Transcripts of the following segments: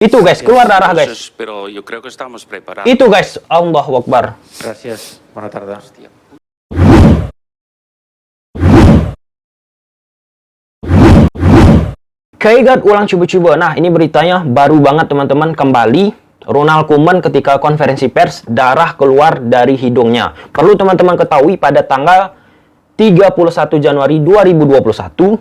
Itu guys, keluar darah guys. Entonces, pero yo creo que estamos preparados. Itu guys, Allahu Akbar. Gracias. Buenas tardes. Kaigat ulang coba-coba. Nah, ini beritanya baru banget teman-teman. Kembali Ronald Koeman ketika konferensi pers, darah keluar dari hidungnya. Perlu teman-teman ketahui pada tanggal 31 Januari 2021,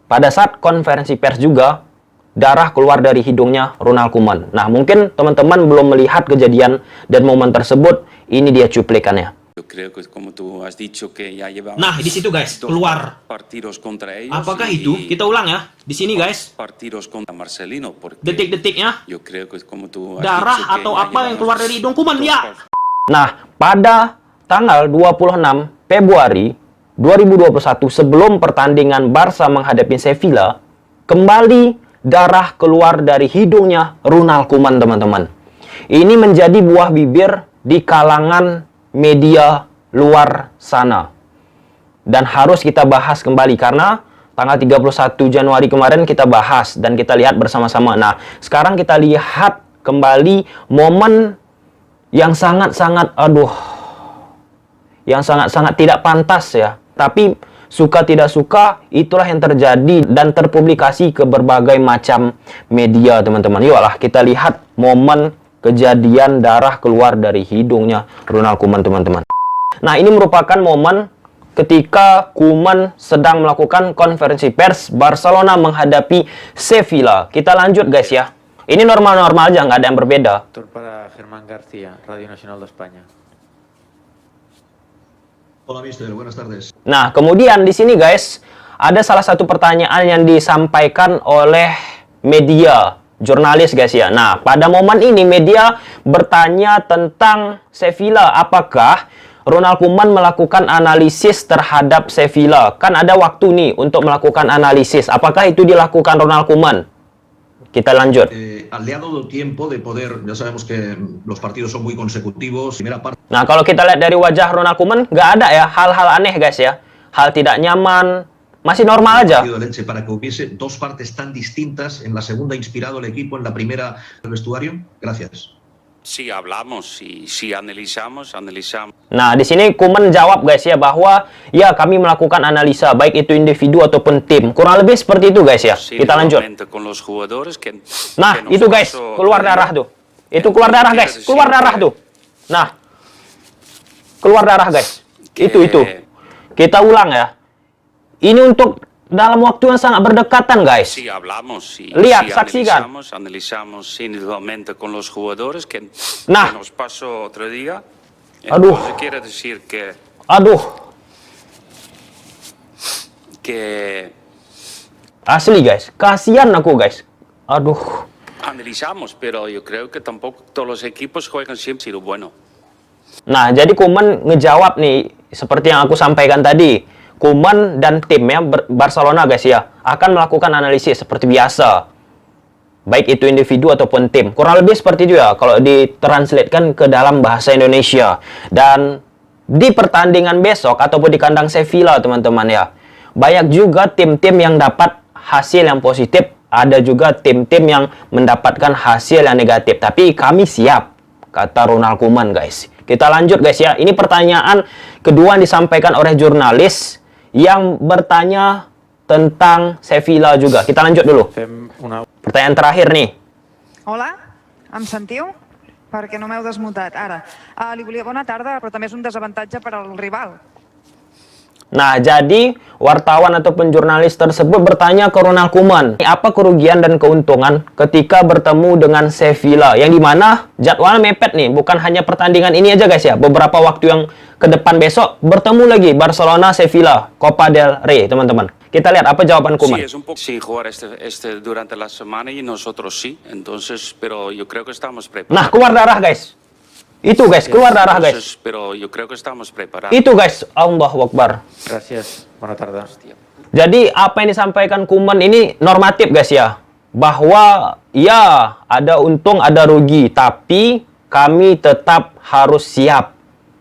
pada saat konferensi pers juga, darah keluar dari hidungnya Ronald Koeman. Nah, mungkin teman-teman belum melihat kejadian dan momen tersebut. Ini dia cuplikannya. Yo creo que como tú has dicho que ya llevamos Nah, di situ guys, keluar. partidos contra ellos. Apakah y itu? Kita ulang ya. Di sini guys, partidos contra Marcelino porque detik-detiknya. yo creo que como tú has Darah dicho que atau ya apa yang llevamos keluar dari hidung Koeman dos ya? par- Nah, pada tanggal 26 Februari 2021 sebelum pertandingan Barca menghadapi Sevilla, kembali darah keluar dari hidungnya Ronald Koeman, teman-teman. Ini menjadi buah bibir di kalangan media luar sana. Dan harus kita bahas kembali karena tanggal 31 Januari kemarin kita bahas dan kita lihat bersama-sama. Nah, sekarang kita lihat kembali momen yang sangat-sangat yang sangat-sangat tidak pantas ya. Tapi suka tidak suka itulah yang terjadi dan terpublikasi ke berbagai macam media, teman-teman. Yuklah kita lihat momen kejadian darah keluar dari hidungnya Ronald Koeman, teman-teman. Nah, ini merupakan momen ketika Koeman sedang melakukan konferensi pers Barcelona menghadapi Sevilla. Kita lanjut guys ya. Ini normal-normal aja, nggak ada yang berbeda. Tur para Germán García, Radio Nacional de España. Hola, mister. Buenas tardes. Nah, kemudian di sini guys, ada salah satu pertanyaan yang disampaikan oleh media, jurnalis guys ya. Nah, pada momen ini media bertanya tentang Sevilla. Apakah Ronald Koeman melakukan analisis terhadap Sevilla? Kan ada waktu nih untuk melakukan analisis. Apakah itu dilakukan Ronald Koeman? Kita lanjut. Al lado del tiempo de poder, ya sabemos que los partidos son muy consecutivos. Primera parte Nah, kalau kita lihat dari wajah Ronald Koeman, nggak ada ya hal-hal aneh guys ya. Hal tidak nyaman, masih normal aja. partido de leche para que hubiese dos partes tan distintas. En la segunda inspirado el equipo, en la primera el vestuario. Gracias. Sí, hablamos y sí analizamos. Nah, di sini Koeman jawab guys ya bahwa ya kami melakukan analisa baik itu individu ataupun tim. Kurang lebih seperti itu guys ya. Sí, Kita lanjut. nuevamente con los jugadores que Nah, nos itu guys, pasó keluar otro darah día. tuh. Itu keluar darah guys, keluar darah tuh. Nah, keluar darah guys. Itu. Kita ulang ya. Ini untuk dalam waktu yang sangat berdekatan guys. Sí, hablamos y Lihat, sí saksikan. analizamos individualmente con los jugadores que Nah. nos pasó otro día. Aduh. Entonces quiere decir Aduh, que asli guys. Kasihan aku guys. Aduh. analizamos, pero yo creo que tampoco todos los equipos juegan siempre sido bueno. Nah, jadi Koeman ngejawab nih seperti yang aku sampaikan tadi. Koeman dan timnya Barcelona guys ya akan melakukan analisis seperti biasa. Baik itu individu ataupun tim. Kurang lebih seperti itu ya kalau ditranslatekan ke dalam bahasa Indonesia. Dan di pertandingan besok ataupun di kandang Sevilla teman-teman ya. Banyak juga tim-tim yang dapat hasil yang positif. Ada juga tim-tim yang mendapatkan hasil yang negatif. Tapi kami siap, kata Ronald Koeman guys. Kita lanjut guys ya. Ini pertanyaan kedua yang disampaikan oleh jurnalis yang bertanya tentang Sevilla juga. Kita lanjut dulu. Fem una... Pertanyaan terakhir nih. Hola, em sentiu? Perquè no m'heu desmutat. Ara, li volia bona tarda, però també és un desavantatge per al rival. Nah, jadi wartawan ataupun jurnalis tersebut bertanya ke Ronald Koeman, apa kerugian dan keuntungan ketika bertemu dengan Sevilla, yang dimana jadwal mepet nih, bukan hanya pertandingan ini aja guys ya, beberapa waktu yang ke depan besok bertemu lagi Barcelona Sevilla Copa del Rey, teman-teman. Kita lihat apa jawaban Koeman. Sí, es un poco sin jugar este durante la semana y nosotros sí. Entonces, pero yo creo que estamos preparados. Nah, keluar darah guys. Itu guys, keluar darah guys. Entonces, pero yo creo que estamos preparados. Itu guys, Allahu Akbar. Gracias. Buenas tardes. Jadi apa yang disampaikan Koeman ini normatif guys ya. Bahwa ya ada untung ada rugi, tapi kami tetap harus siap.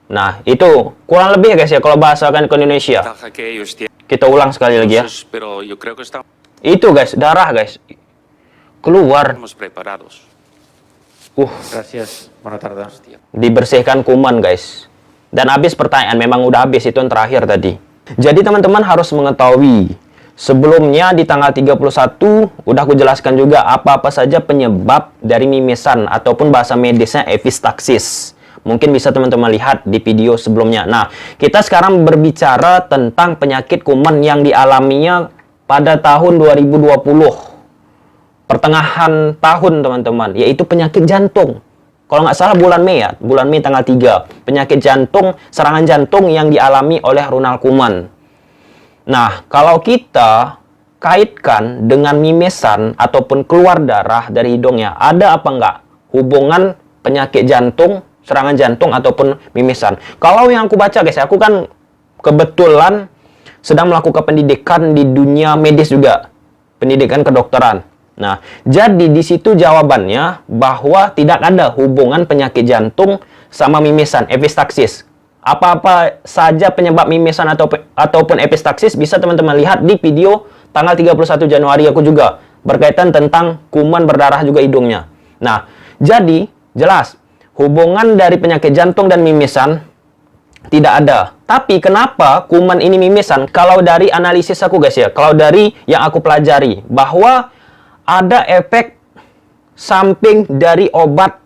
Nah, itu kurang lebih guys ya kalau bahasakan ke Indonesia. Ventaja que ellos tienen. Kita ulang sekali lagi ya. Entonces, pero yo creo que estamos Itu guys, darah guys. keluar. Estamos preparados. Gracias. Buena tarde. Dibersihkan kuman, guys. Dan habis pertanyaan, memang udah habis, itu yang terakhir tadi. Jadi teman-teman harus mengetahui, sebelumnya di tanggal 31 udah aku jelaskan juga apa-apa saja penyebab dari mimisan ataupun bahasa medisnya epistaxis. Mungkin bisa teman-teman lihat di video sebelumnya. Nah, kita sekarang berbicara tentang penyakit kuman yang dialaminya pada tahun 2020. Pertengahan tahun, teman-teman, yaitu penyakit jantung. Kalau nggak salah bulan Mei ya, bulan Mei tanggal 3. Penyakit jantung, serangan jantung yang dialami oleh Ronald Koeman. Nah, kalau kita kaitkan dengan mimisan ataupun keluar darah dari hidungnya, ada apa nggak hubungan penyakit jantung, serangan jantung ataupun mimisan? Kalau yang aku baca guys, aku kan kebetulan sedang melakukan pendidikan di dunia medis juga, pendidikan kedokteran. Nah, jadi di situ jawabannya bahwa tidak ada hubungan penyakit jantung sama mimisan, epistaxis. Apa-apa saja penyebab mimisan ataupun epistaxis bisa teman-teman lihat di video tanggal 31 Januari aku juga berkaitan tentang kuman berdarah juga hidungnya. Nah, jadi jelas hubungan dari penyakit jantung dan mimisan tidak ada. Tapi kenapa kuman ini mimisan? Kalau dari analisis aku guys ya, kalau dari yang aku pelajari, bahwa ada efek samping dari obat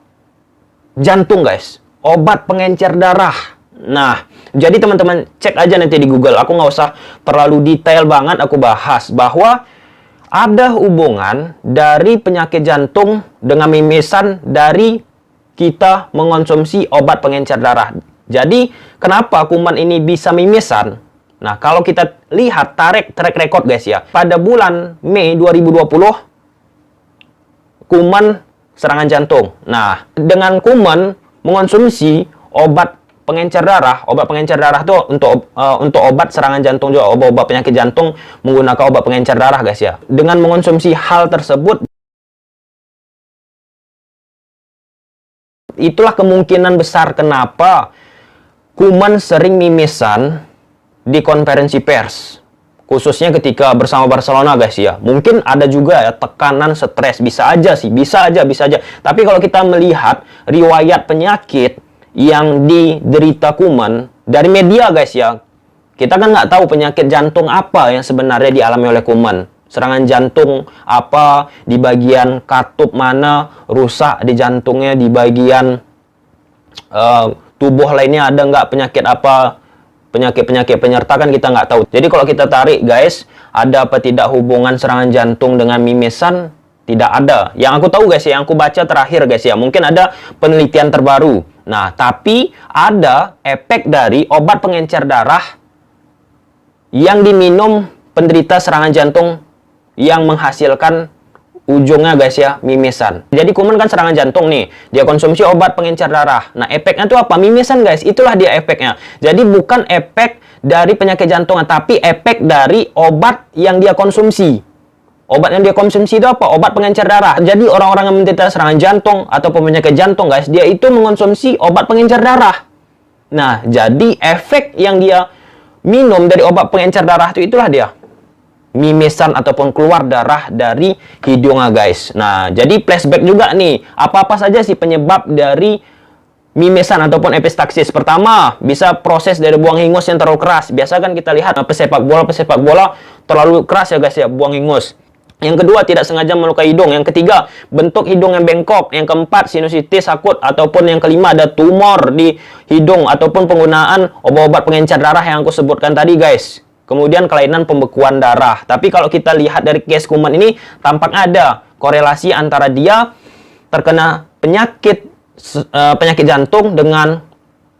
jantung guys, obat pengencer darah. Nah, jadi teman-teman cek aja nanti di Google, aku nggak usah terlalu detail banget aku bahas, bahwa ada hubungan dari penyakit jantung dengan mimisan dari kita mengonsumsi obat pengencer darah. Jadi kenapa kuman ini bisa mimisan? Nah, kalau kita lihat tarik track record guys ya, pada bulan Mei 2020 kuman serangan jantung. Nah, dengan kuman mengonsumsi obat pengencer darah itu untuk obat serangan jantung juga, obat penyakit jantung menggunakan obat pengencer darah guys ya. Dengan mengonsumsi hal tersebut, itulah kemungkinan besar kenapa kuman sering mimisan di konferensi pers. Khususnya ketika bersama Barcelona guys ya. Mungkin ada juga ya tekanan, stres. Bisa aja sih, bisa aja. Tapi kalau kita melihat riwayat penyakit yang diderita kuman dari media guys ya, kita kan nggak tahu penyakit jantung apa yang sebenarnya dialami oleh kuman. Serangan jantung apa, di bagian katup mana, rusak di jantungnya, di bagian tubuh lainnya ada nggak penyakit apa, penyakit penyerta kan kita nggak tahu. Jadi kalau kita tarik guys, ada apa tidak hubungan serangan jantung dengan mimisan? Tidak ada. Yang aku tahu guys ya, yang aku baca terakhir guys ya, mungkin ada penelitian terbaru. Nah, tapi ada efek dari obat pengencer darah yang diminum penderita serangan jantung yang menghasilkan ujungnya guys ya, mimisan. Jadi kuman kan serangan jantung nih, dia konsumsi obat pengencer darah. Nah, efeknya itu apa? Mimisan guys, itulah dia efeknya. Jadi bukan efek dari penyakit jantung, tapi efek dari obat yang dia konsumsi. Obat yang dia konsumsi itu apa? Obat pengencer darah. Jadi orang-orang yang menderita serangan jantung ataupun penyakit jantung guys, dia itu mengonsumsi obat pengencer darah. Nah, jadi efek yang dia minum dari obat pengencer darah itu, itulah dia mimisan ataupun keluar darah dari hidungnya guys. Nah, jadi flashback juga nih, apa-apa saja sih penyebab dari mimisan ataupun epistaxis. Pertama, bisa proses dari buang hingus yang terlalu keras. Biasa kan kita lihat pesepak bola terlalu keras ya guys ya, buang hingus. Yang kedua, tidak sengaja melukai hidung. Yang ketiga, bentuk hidung yang bengkok. Yang keempat, sinusitis akut. Ataupun yang kelima, ada tumor di hidung ataupun penggunaan obat-obat pengencer darah yang aku sebutkan tadi guys. Kemudian kelainan pembekuan darah. Tapi kalau kita lihat dari case kuman ini, tampaknya ada korelasi antara dia terkena penyakit jantung dengan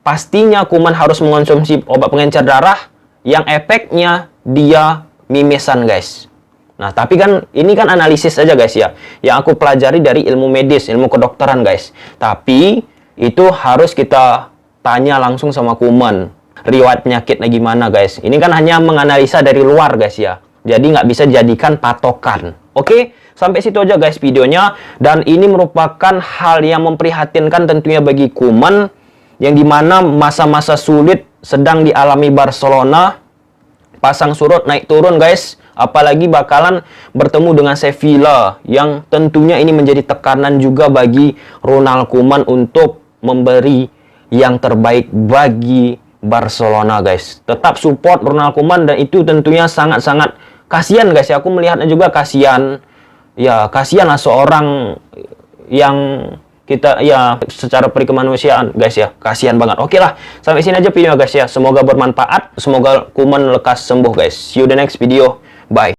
pastinya kuman harus mengonsumsi obat pengencer darah yang efeknya dia mimisan guys. Nah, tapi kan ini kan analisis aja guys ya, yang aku pelajari dari ilmu medis, ilmu kedokteran guys. Tapi itu harus kita tanya langsung sama kuman, riwayat penyakitnya gimana guys. Ini kan hanya menganalisa dari luar guys ya, jadi nggak bisa jadikan patokan. Oke, sampai situ aja guys videonya. Dan ini merupakan hal yang memprihatinkan tentunya bagi kuman, yang dimana masa-masa sulit sedang dialami Barcelona. Pasang surut naik turun guys, Apalagi bakalan bertemu dengan Sevilla yang tentunya ini menjadi tekanan juga bagi Ronald Koeman untuk memberi yang terbaik bagi Barcelona, guys. Tetap support Ronald Koeman dan itu tentunya sangat-sangat kasihan, guys ya. Aku melihatnya juga kasihan. Ya, kasihanlah seorang yang kita ya secara perikemanusiaan, guys ya. Kasihan banget. Oke lah, sampai sini aja videonya, guys ya. Semoga bermanfaat, semoga Koeman lekas sembuh, guys. See you the next video. Bye.